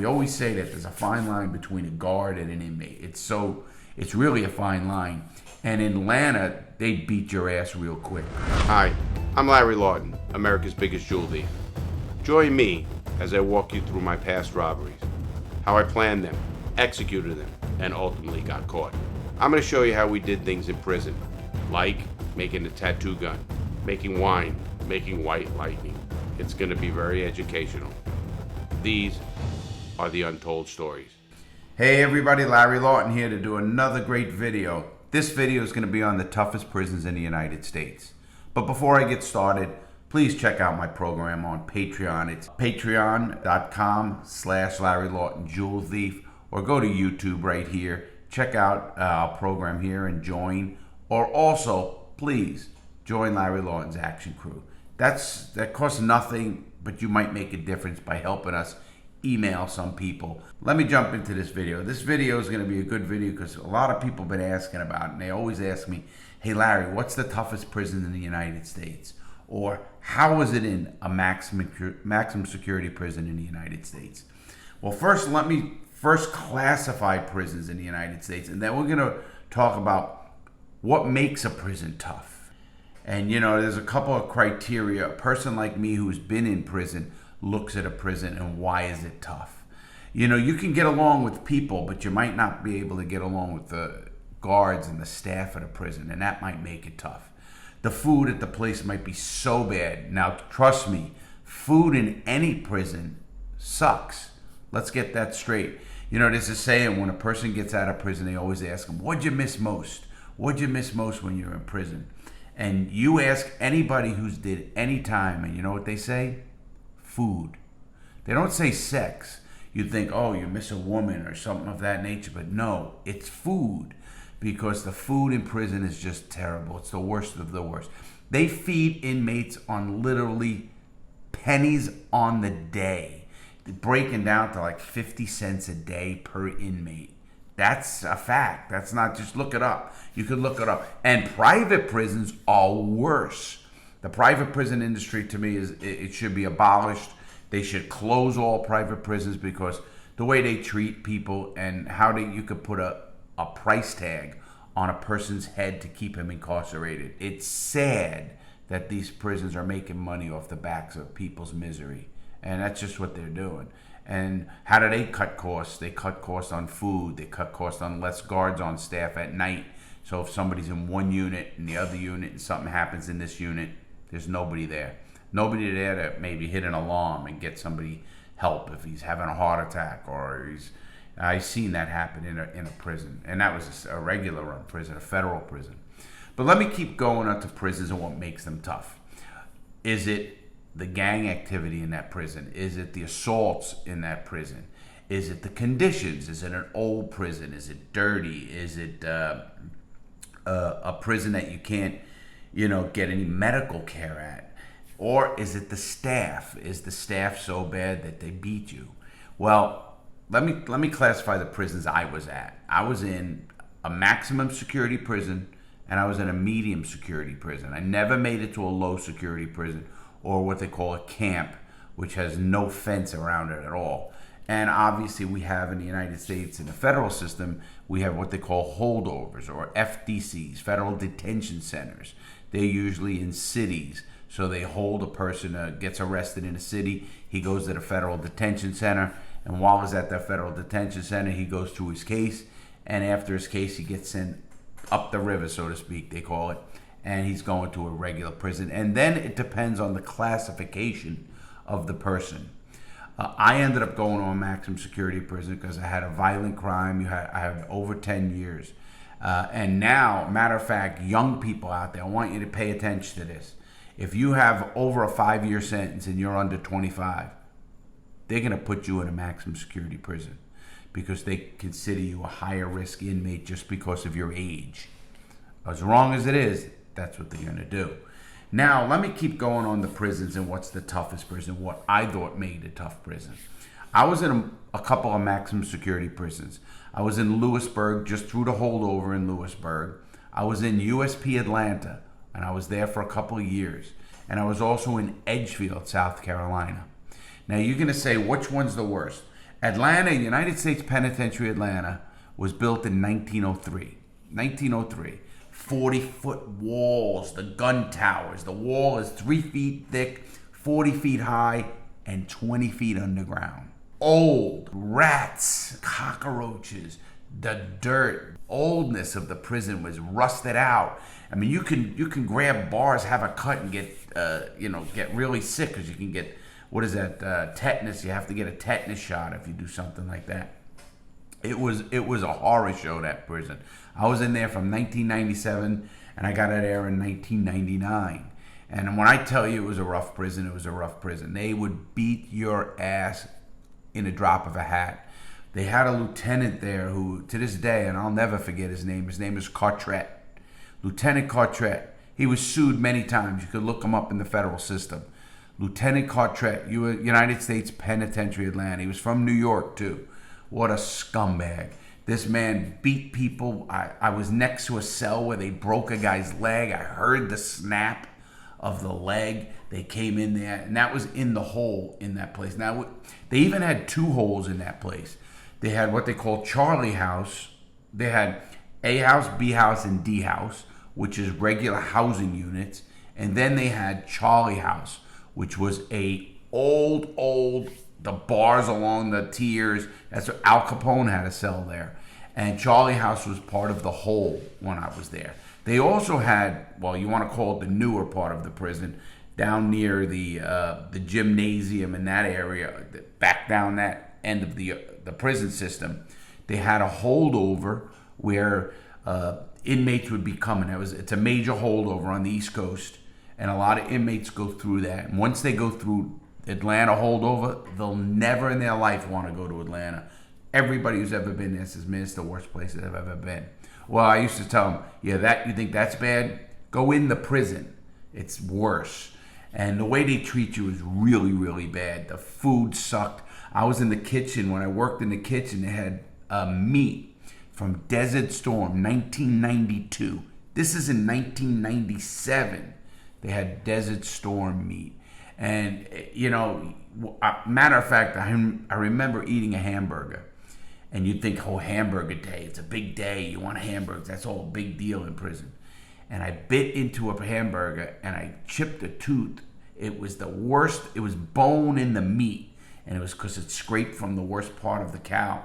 We always say that there's a fine line between a guard and an inmate. It's really a fine line. And in Atlanta, they beat your ass real quick. Hi, I'm Larry Lawton, America's biggest jewel thief. Join me as I walk you through my past robberies, how I planned them, executed them, and ultimately got caught. I'm going to show you how we did things in prison, like making a tattoo gun, making wine, making white lightning. It's going to be very educational. These are the untold stories. Hey everybody, Larry Lawton here to do another great video. This video is going to be on the toughest prisons in the United States. But before I get started, please check out my program on Patreon. It's patreon.com/Larry Lawton Jewel Thief, or go to YouTube right here. Check out our program here and join. Or also, please join Larry Lawton's Action Crew. That costs nothing, but you might make a difference by helping us email some people. Let me jump into this video. This video is going to be a good video because a lot of people have been asking about it, and they always ask me, hey Larry, what's the toughest prison in the United States? Or how is it in a maximum security prison in the United States? Well, first, let me classify prisons in the United States, and then we're going to talk about what makes a prison tough. And you know, there's a couple of criteria. A person like me who's been in prison looks at a prison and why is it tough? You know, you can get along with people, but you might not be able to get along with the guards and the staff at a prison, and that might make it tough. The food at the place might be so bad. Now, trust me, food in any prison sucks. Let's get that straight. You know, there's a saying, when a person gets out of prison, they always ask them, what'd you miss most? What'd you miss most when you were in prison? And you ask anybody who's did any time, and you know what they say? Food. They don't say sex. You'd think, oh, you miss a woman or something of that nature, but no, it's food, because the food in prison is just terrible. It's the worst of the worst. They feed inmates on literally pennies on the day, breaking down to like 50 cents a day per inmate. That's a fact. That's not just look it up. You could look it up. And private prisons are worse. The private prison industry, to me, it should be abolished. They should close all private prisons, because the way they treat people and how you could put a price tag on a person's head to keep him incarcerated. It's sad that these prisons are making money off the backs of people's misery. And that's just what they're doing. And how do they cut costs? They cut costs on food. They cut costs on less guards on staff at night. So if somebody's in one unit and the other unit and something happens in this unit, there's nobody there. Nobody there to maybe hit an alarm and get somebody help if he's having a heart attack, or I've seen that happen in a prison. And that was a regular run prison, a federal prison. But let me keep going on to prisons and what makes them tough. Is it the gang activity in that prison? Is it the assaults in that prison? Is it the conditions? Is it an old prison? Is it dirty? Is it a prison that you can't, get any medical care at? Or is it the staff? Is the staff so bad that they beat you? Well, let me classify the prisons I was at. I was in a maximum security prison, and I was in a medium security prison. I never made it to a low security prison, or what they call a camp, which has no fence around it at all. And obviously we have in the United States, in the federal system, we have what they call holdovers, or FDCs, federal detention centers. They're usually in cities. So they hold a person that gets arrested in a city, he goes to the federal detention center, and while he's at that federal detention center, he goes through his case, and after his case, he gets sent up the river, so to speak, they call it, and he's going to a regular prison. And then it depends on the classification of the person. I ended up going to a maximum security prison because I had a violent crime. I had over 10 years. And now, matter of fact, young people out there, I want you to pay attention to this. If you have over a 5-year sentence and you're under 25, they're going to put you in a maximum security prison because they consider you a higher risk inmate just because of your age. As wrong as it is, that's what they're going to do. Now, let me keep going on the prisons and what's the toughest prison, what I thought made a tough prison. I was in a couple of maximum security prisons. I was in Lewisburg, just through the holdover in Lewisburg. I was in USP Atlanta, and I was there for a couple of years. And I was also in Edgefield, South Carolina. Now, you're going to say, which one's the worst? Atlanta, United States Penitentiary Atlanta, was built in 1903. 1903. 40-foot walls, the gun towers. The wall is 3 feet thick, 40 feet high, and 20 feet underground. Old, rats, cockroaches, the dirt, oldness of the prison was rusted out. I mean, you can grab bars, have a cut, and get really sick because you can get, what is that, tetanus. You have to get a tetanus shot if you do something like that. It was a horror show, that prison. I was in there from 1997, and I got out of there in 1999. And when I tell you it was a rough prison, it was a rough prison. They would beat your ass in a drop of a hat. They had a lieutenant there who, to this day, and I'll never forget his name is Cartret. Lieutenant Cartret. He was sued many times. You could look him up in the federal system. Lieutenant Cartret, United States Penitentiary, Atlanta. He was from New York, too. What a scumbag. This man beat people. I was next to a cell where they broke a guy's leg. I heard the snap of the leg. They came in there, and that was in the hole in that place. Now, they even had 2 holes in that place. They had what they call Charlie House. They had A house, B house, and D house, which is regular housing units. And then they had Charlie House, which was the bars along the tiers. That's what Al Capone had a cell there. And Charlie House was part of the whole when I was there. They also had, well, you want to call it the newer part of the prison, down near the gymnasium in that area, back down that end of the prison system. They had a holdover where inmates would be coming. It's a major holdover on the East Coast, and a lot of inmates go through that. And once they go through Atlanta holdover, they'll never in their life want to go to Atlanta. Everybody who's ever been there says, man, it's the worst place I've ever been. Well, I used to tell them, yeah, you think that's bad? Go in the prison. It's worse. And the way they treat you is really, really bad. The food sucked. I was in the kitchen. When I worked in the kitchen, they had meat from Desert Storm, 1992. This is in 1997. They had Desert Storm meat. And, matter of fact, I remember eating a hamburger. And you'd think, oh, hamburger day, it's a big day. You want a hamburger. That's all a big deal in prison. And I bit into a hamburger, and I chipped a tooth. It was the worst. It was bone in the meat. And it was because it scraped from the worst part of the cow.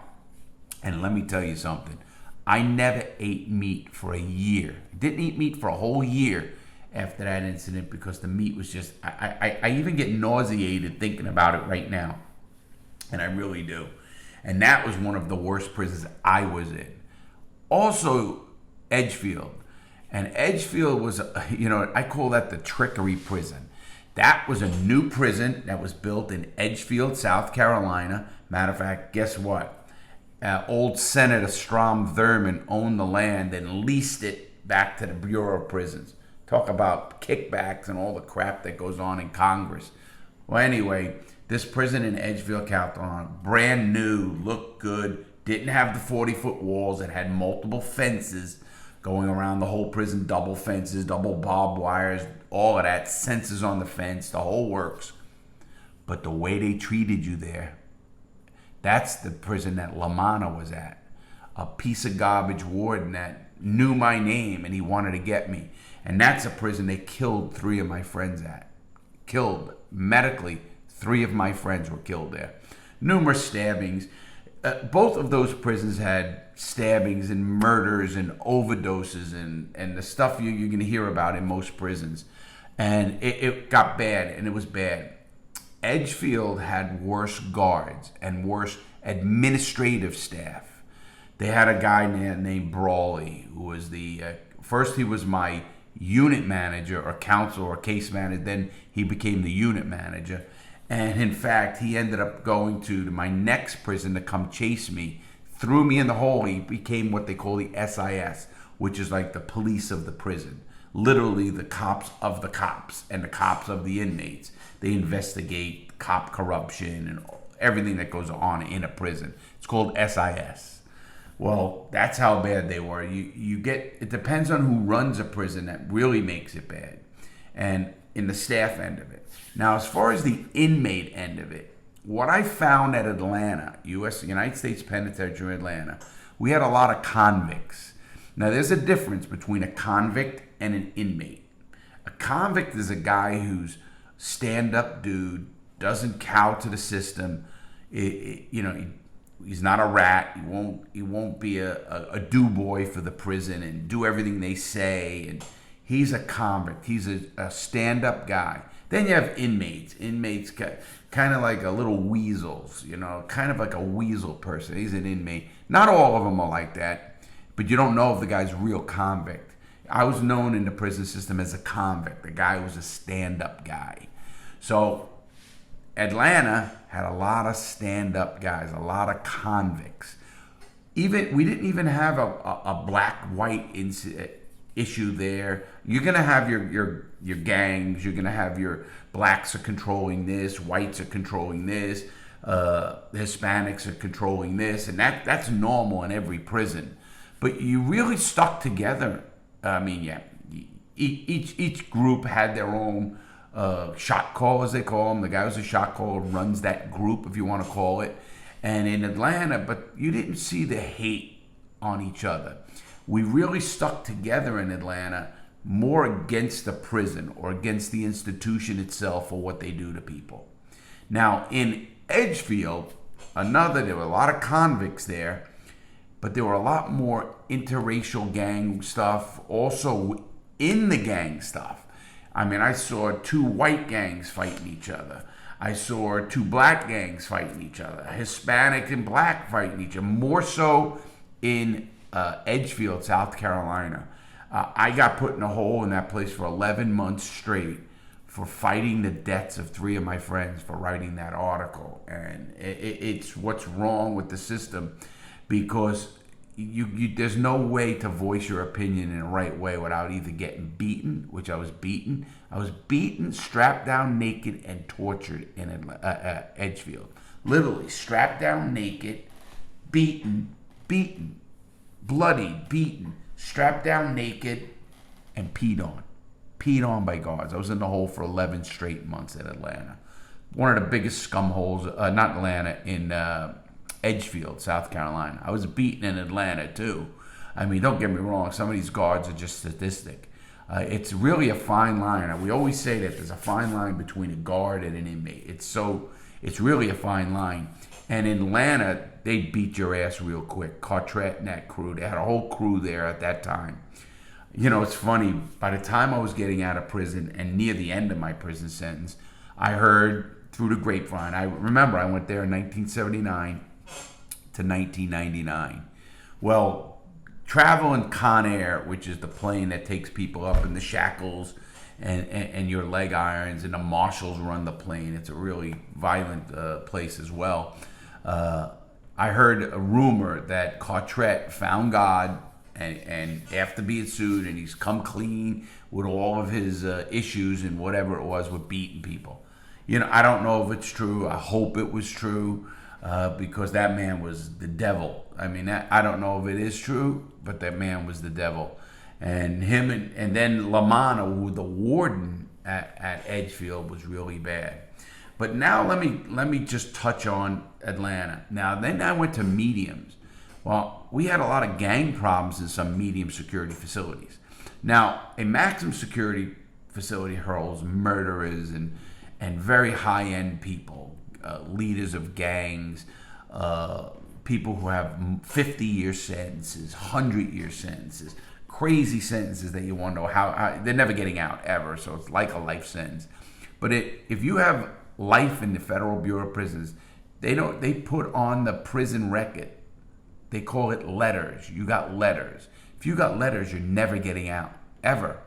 And let me tell you something. I never ate meat for a year. Didn't eat meat for a whole year after that incident because the meat was just... I even get nauseated thinking about it right now. And I really do. And that was one of the worst prisons I was in. Also, Edgefield. And Edgefield was, I call that the trickery prison. That was a new prison that was built in Edgefield, South Carolina. Matter of fact, guess what? Old Senator Strom Thurmond owned the land and leased it back to the Bureau of Prisons. Talk about kickbacks and all the crap that goes on in Congress. Well, anyway, this prison in Edgefield, California, brand new, looked good, didn't have the 40-foot walls. It had multiple fences going around the whole prison, double fences, double barbed wires, all of that, sensors on the fence, the whole works. But the way they treated you there, that's the prison that LaManna was at. A piece of garbage warden that knew my name and he wanted to get me. And that's a prison they killed 3 of my friends at. Killed medically. 3 of my friends were killed there. Numerous stabbings. Both of those prisons had stabbings and murders and overdoses and the stuff you're going to hear about in most prisons. And it got bad, and it was bad. Edgefield had worse guards and worse administrative staff. They had a guy named Brawley, who was first he was my unit manager or counsel or case manager, then he became the unit manager. And in fact, he ended up going to my next prison to come chase me, threw me in the hole. He became what they call the SIS, which is like the police of the prison. Literally the cops of the cops and the cops of the inmates. They investigate cop corruption and everything that goes on in a prison. It's called SIS. Well, that's how bad they were. It depends on who runs a prison that really makes it bad. And in the staff end of it. Now, as far as the inmate end of it, what I found at Atlanta, United States Penitentiary in Atlanta, we had a lot of convicts. Now, there's a difference between a convict and an inmate. A convict is a guy who's stand-up dude, doesn't cow to the system. He's not a rat. He won't be a do-boy for the prison and do everything they say. And he's a convict. He's a stand-up guy. Then you have inmates. Inmates kind of like a little weasels, kind of like a weasel person. He's an inmate. Not all of them are like that, but you don't know if the guy's a real convict. I was known in the prison system as a convict, a guy who was a stand-up guy. So Atlanta had a lot of stand-up guys, a lot of convicts. We didn't even have a black-white issue there. You're gonna have your gangs. You're gonna have your blacks are controlling this, whites are controlling this, Hispanics are controlling this, and that's normal in every prison. But you really stuck together. I mean, yeah, each group had their own shot call, as they call him. The guy who's a shot caller runs that group, if you want to call it. And in Atlanta, but you didn't see the hate on each other. We really stuck together in Atlanta, more against the prison or against the institution itself or what they do to people. Now, in Edgefield, there were a lot of convicts there, but there were a lot more interracial gang stuff, also in the gang stuff. I mean, I saw 2 white gangs fighting each other. I saw 2 black gangs fighting each other. Hispanic and black fighting each other. More so in Edgefield, South Carolina. I got put in a hole in that place for 11 months straight for fighting the deaths of 3 of my friends for writing that article. And it's what's wrong with the system, because there's no way to voice your opinion in the right way without either getting beaten, which I was beaten. I was beaten, strapped down naked, and tortured in Edgefield. Literally, strapped down naked, beaten, bloody, beaten, strapped down naked, and peed on. Peed on by guards. I was in the hole for 11 straight months at Atlanta. One of the biggest scum holes, not Atlanta, in Edgefield, South Carolina. I was beaten in Atlanta too. I mean, don't get me wrong, some of these guards are just sadistic. It's really a fine line. We always say that there's a fine line between a guard and an inmate. It's really a fine line. And in Atlanta, they beat your ass real quick. Cartret and that crew, they had a whole crew there at that time. It's funny, by the time I was getting out of prison and near the end of my prison sentence, I heard through the grapevine. I remember I went there in 1979 to 1999. Well, traveling Con Air, which is the plane that takes people up in the shackles and your leg irons, and the marshals run the plane. It's a really violent place as well. I heard a rumor that Cartret found God and after being sued, and he's come clean with all of his issues and whatever it was with beating people. I don't know if it's true. I hope it was true. Because that man was the devil. I mean, I don't know if it is true, but that man was the devil. And him and then Lamanna, who the warden at Edgefield, was really bad. But now let me just touch on Atlanta. Now, then I went to mediums. Well, we had a lot of gang problems in some medium security facilities. Now, a maximum security facility holds murderers and very high-end people. Leaders of gangs, people who have 50-year sentences, 100-year sentences, crazy sentences that you want to know how they're never getting out ever, so it's like a life sentence. But if you have life in the Federal Bureau of Prisons, they put on the prison record, they call it letters. You got letters. If you got letters, you're never getting out, ever.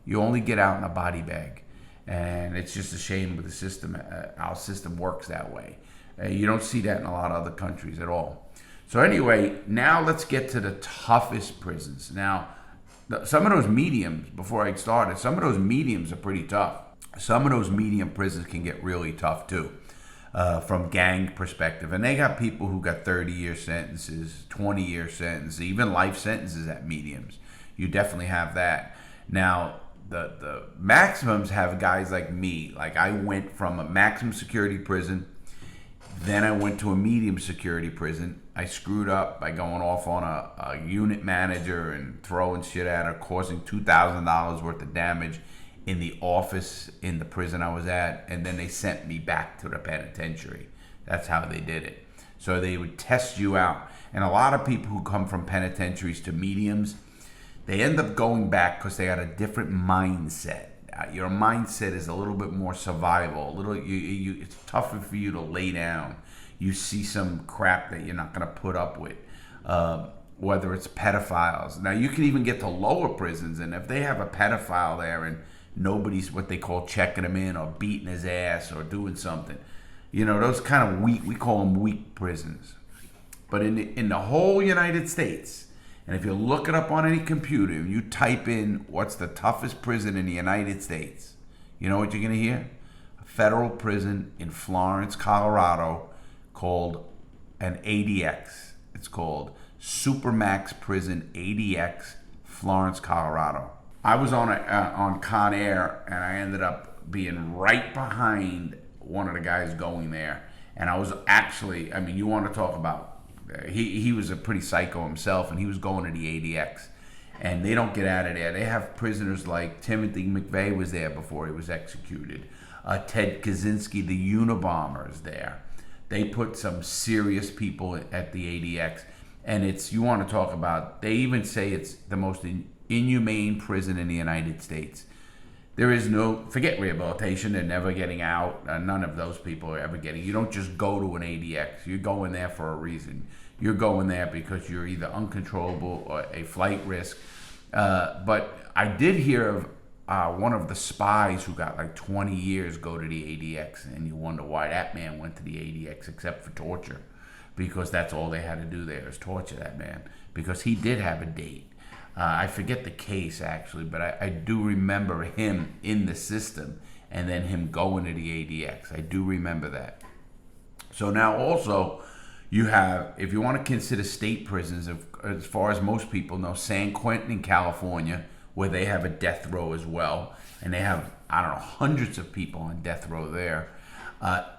You only get out in a body bag. And it's just a shame with the system. Our system works that way. You don't see that in a lot of other countries at all. So anyway, now let's get to the toughest prisons. Now, some of those mediums, before I started, some of those mediums are pretty tough. Some of those medium prisons can get really tough too, from gang perspective. And they got people who got 30-year sentences, 20-year sentences, even life sentences at mediums. You definitely have that. Now, the maximums have guys like me. Like, I went from a maximum security prison Then I went to a medium security prison. I screwed up by going off on a unit manager and throwing shit at her, causing $2,000 worth of damage in the office in the prison I was at. And then they sent me back to the penitentiary. That's how they did it. So they would test you out. And a lot of people who come from penitentiaries to mediums, they end up going back because they got a different mindset. Your mindset is a little bit more survival. It's tougher for you to lay down. You see some crap that you're not going to put up with, whether it's pedophiles. Now, you can even get to lower prisons, and if they have a pedophile there and nobody's what they call checking him in or beating his ass or doing something, those kind of weak, we call them weak prisons. But in the whole United States, and if you look it up on any computer, and you type in what's the toughest prison in the United States, you know what you're going to hear? A federal prison in Florence, Colorado, called an ADX. It's called Supermax Prison ADX, Florence, Colorado. I was on Con Air, and I ended up being right behind one of the guys going there. And I was actually, you want to talk about, he was a pretty psycho himself, and he was going to the ADX. And they don't get out of there. They have prisoners like Timothy McVeigh was there before he was executed. Ted Kaczynski, the Unabomber, is there. They put some serious people at the ADX. And you want to talk about, they even say it's the most inhumane prison in the United States. There is forget rehabilitation, they're never getting out. None of those people are ever getting. You don't just go to an ADX. You're going there for a reason. You're going there because you're either uncontrollable or a flight risk. But I did hear of one of the spies who got like 20 years go to the ADX, and you wonder why that man went to the ADX except for torture, because that's all they had to do there is torture that man, because he did have a date. I forget the case, actually, but I do remember him in the system and then him going to the ADX. I do remember that. So now also, you have, if you want to consider state prisons, as far as most people know, San Quentin in California, where they have a death row as well. And they have, hundreds of people on death row there.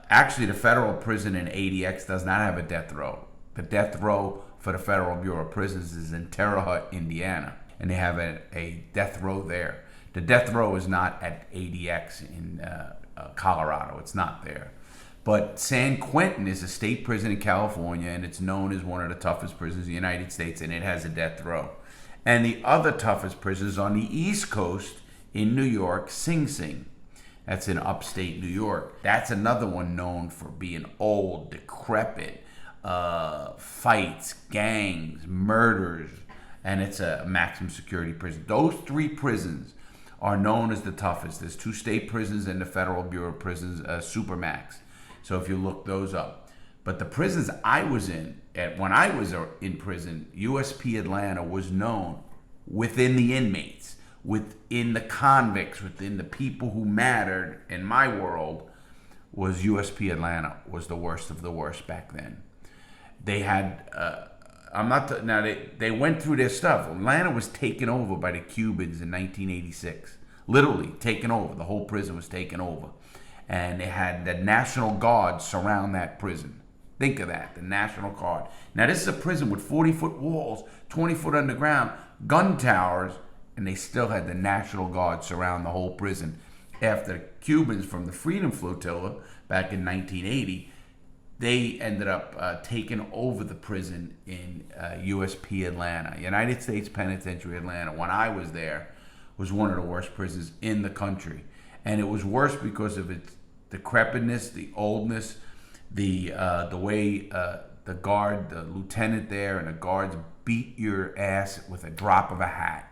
Actually, the federal prison in ADX does not have a death row. The death row for the Federal Bureau of Prisons is in Terre Haute, Indiana, and they have a death row there. The death row is not at ADX in Colorado. It's not there. But San Quentin is a state prison in California, and it's known as one of the toughest prisons in the United States, and it has a death row. And the other toughest prison is on the East Coast in New York, Sing Sing. That's in upstate New York. That's another one known for being old, decrepit, fights, gangs, murders, and it's a maximum security prison. Those three prisons are known as the toughest. There's 2 state prisons and the Federal Bureau of Prisons, Supermax. So if you look those up. But the prisons I was in, when I was in prison, USP Atlanta was known within the inmates, within the convicts, within the people who mattered in my world, was USP Atlanta was the worst of the worst back then. They had, they went through their stuff. Atlanta was taken over by the Cubans in 1986. Literally taken over. The whole prison was taken over. And they had the National Guard surround that prison. Think of that, the National Guard. Now this is a prison with 40-foot walls, 20-foot underground, gun towers, and they still had the National Guard surround the whole prison. After the Cubans from the Freedom Flotilla back in 1980, they ended up taking over the prison in USP Atlanta. United States Penitentiary Atlanta, when I was there, was one of the worst prisons in the country. And it was worse because of its decrepitness, the oldness, the way the guard, the lieutenant there, and the guards beat your ass with a drop of a hat.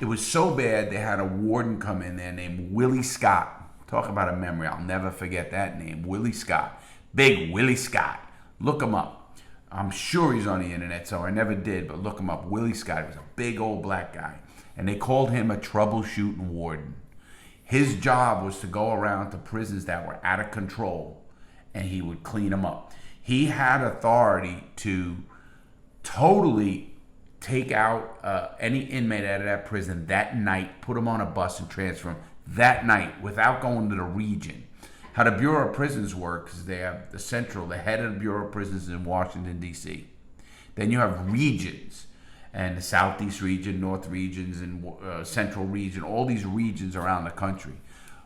It was so bad they had a warden come in there named Willie Scott. Talk about a memory. I'll never forget that name, Willie Scott. Big Willie Scott. Look him up. I'm sure he's on the internet, so I never did, but look him up. Willie Scott was a big old black guy, and they called him a troubleshooting warden. His job was to go around to prisons that were out of control, and he would clean them up. He had authority to totally take out any inmate out of that prison that night, put him on a bus and transfer him that night without going to the region. How the Bureau of Prisons works is they have the head of the Bureau of Prisons in Washington, D.C. Then you have regions, and the Southeast region, North regions, and Central region, all these regions around the country.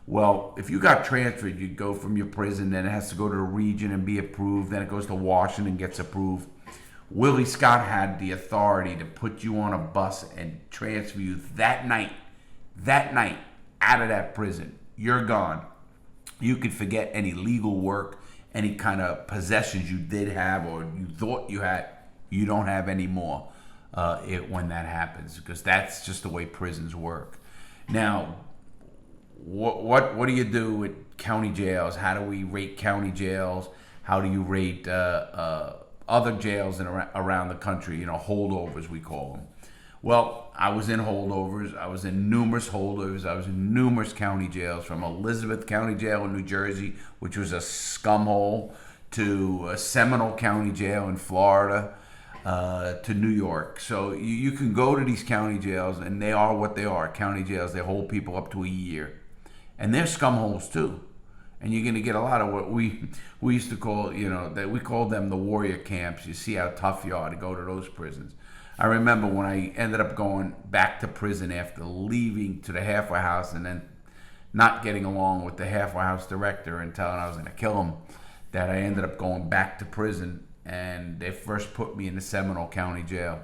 Well, if you got transferred, you go from your prison, then it has to go to the region and be approved, then it goes to Washington and gets approved. Willie Scott had the authority to put you on a bus and transfer you that night, out of that prison. You're gone. You could forget any legal work, any kind of possessions you did have or you thought you had, you don't have anymore when that happens, because that's just the way prisons work. Now, what do you do with county jails? How do we rate county jails? How do you rate other jails around the country? Holdovers, we call them. Well, I was in holdovers. I was in numerous holdovers. I was in numerous county jails, from Elizabeth County Jail in New Jersey, which was a scumhole, to Seminole County Jail in Florida, to New York. So you can go to these county jails, and they are what they are, county jails. They hold people up to a year. And they're scumholes too. And you're going to get a lot of what we used to call, that we called them the warrior camps. You see how tough you are to go to those prisons. I remember when I ended up going back to prison after leaving to the halfway house and then not getting along with the halfway house director and telling I was going to kill him, that I ended up going back to prison, and they first put me in the Seminole County Jail.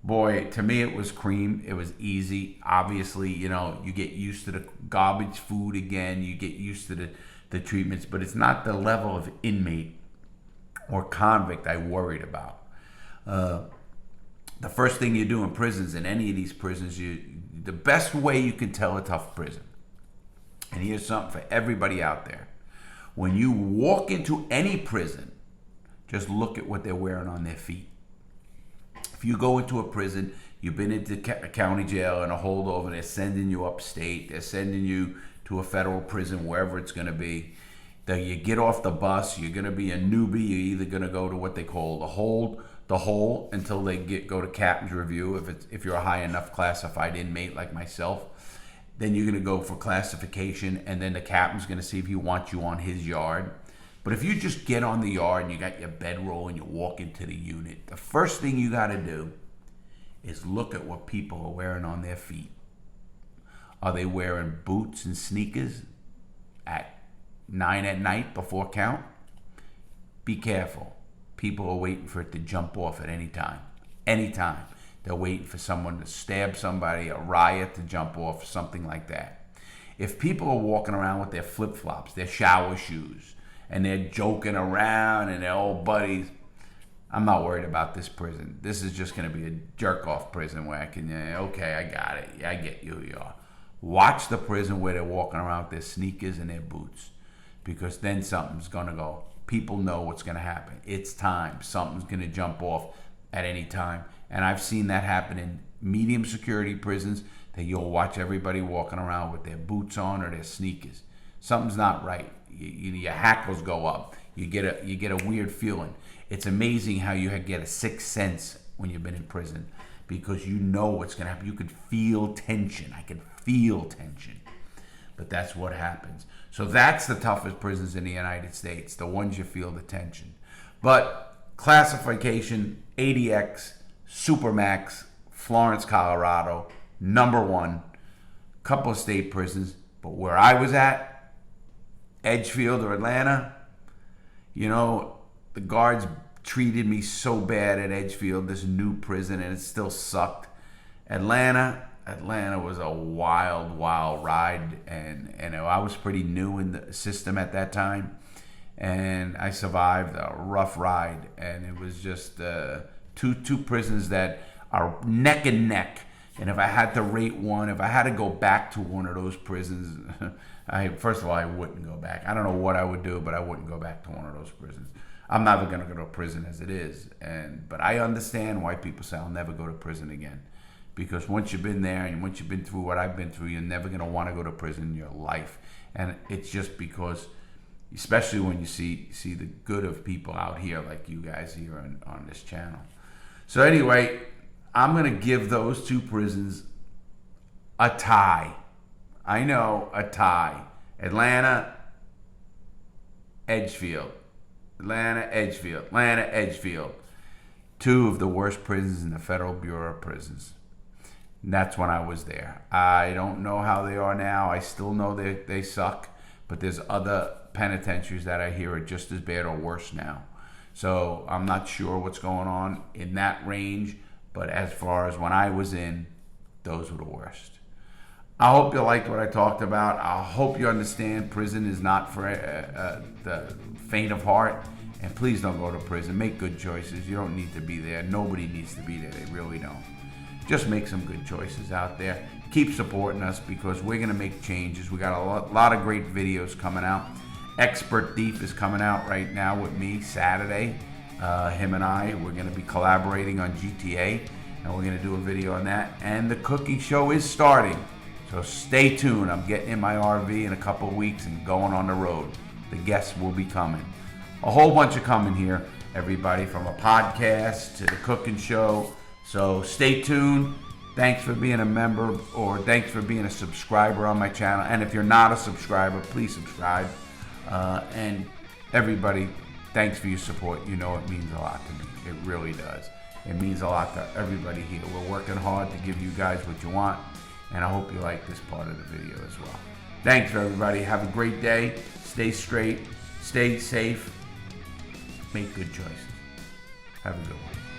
Boy, to me it was cream. It was easy. Obviously, you get used to the garbage food again. You get used to the treatments, but it's not the level of inmate or convict I worried about. The first thing you do in prisons, in any of these prisons, the best way you can tell a tough prison, and here's something for everybody out there. When you walk into any prison, just look at what they're wearing on their feet. If you go into a prison, you've been into a county jail and a holdover, they're sending you upstate, they're sending you to a federal prison, wherever it's going to be. Then you get off the bus, you're going to be a newbie, you're either going to go to what they call the hole until they go to captain's review, if you're a high enough classified inmate like myself. Then you're going to go for classification, and then the captain's going to see if he wants you on his yard. But if you just get on the yard and you got your bedroll and you walk into the unit, the first thing you got to do is look at what people are wearing on their feet. Are they wearing boots and sneakers at 9 at night before count? Be careful. People are waiting for it to jump off at any time. Anytime. They're waiting for someone to stab somebody, a riot to jump off, something like that. If people are walking around with their flip-flops, their shower shoes, and they're joking around and they're old buddies, I'm not worried about this prison. This is just going to be a jerk-off prison where I can, okay, I got it. Yeah, I get you, you are. Watch the prison where they're walking around with their sneakers and their boots, because then something's going to go. People know what's going to happen. It's time. Something's going to jump off at any time. And I've seen that happen in medium security prisons, that you'll watch everybody walking around with their boots on or their sneakers. Something's not right. Your hackles go up. You get a weird feeling. It's amazing how you get a sixth sense when you've been in prison, because you know what's going to happen. You could feel tension. I could feel tension. But that's what happens. So that's the toughest prisons in the United States, the ones you feel the tension. But classification, ADX, Supermax, Florence, Colorado, #1, couple of state prisons. But where I was at, Edgefield or Atlanta, the guards treated me so bad at Edgefield, this new prison, and it still sucked. Atlanta was a wild ride, and I was pretty new in the system at that time, and I survived a rough ride. And it was just two prisons that are neck and neck. And if I had to rate one, if I had to go back to one of those prisons, first of all, I wouldn't go back. I don't know what I would do, but I wouldn't go back to one of those prisons. I'm never going to go to prison as it is, but I understand why people say I'll never go to prison again. Because once you've been there and once you've been through what I've been through, you're never going to want to go to prison in your life. And it's just because, especially when you see the good of people out here like you guys here on this channel. So anyway, I'm going to give those two prisons a tie. I know, a tie. Atlanta, Edgefield. Atlanta, Edgefield. Atlanta, Edgefield. Two of the worst prisons in the Federal Bureau of Prisons. And that's when I was there. I don't know how they are now. I still know they suck. But there's other penitentiaries that I hear are just as bad or worse now. So I'm not sure what's going on in that range. But as far as when I was in, those were the worst. I hope you liked what I talked about. I hope you understand prison is not for the faint of heart. And please don't go to prison. Make good choices. You don't need to be there. Nobody needs to be there. They really don't. Just make some good choices out there. Keep supporting us because we're going to make changes. We got a lot of great videos coming out. Expert Thief is coming out right now with me Saturday. Him and I, we're going to be collaborating on GTA. And we're going to do a video on that. And the cooking show is starting. So stay tuned. I'm getting in my RV in a couple of weeks and going on the road. The guests will be coming. A whole bunch of coming here, everybody, from a podcast to the cooking show. So stay tuned. Thanks for being a member or thanks for being a subscriber on my channel. And if you're not a subscriber, please subscribe. And everybody, thanks for your support. You know it means a lot to me. It really does. It means a lot to everybody here. We're working hard to give you guys what you want. And I hope you like this part of the video as well. Thanks for everybody. Have a great day. Stay straight. Stay safe. Make good choices. Have a good one.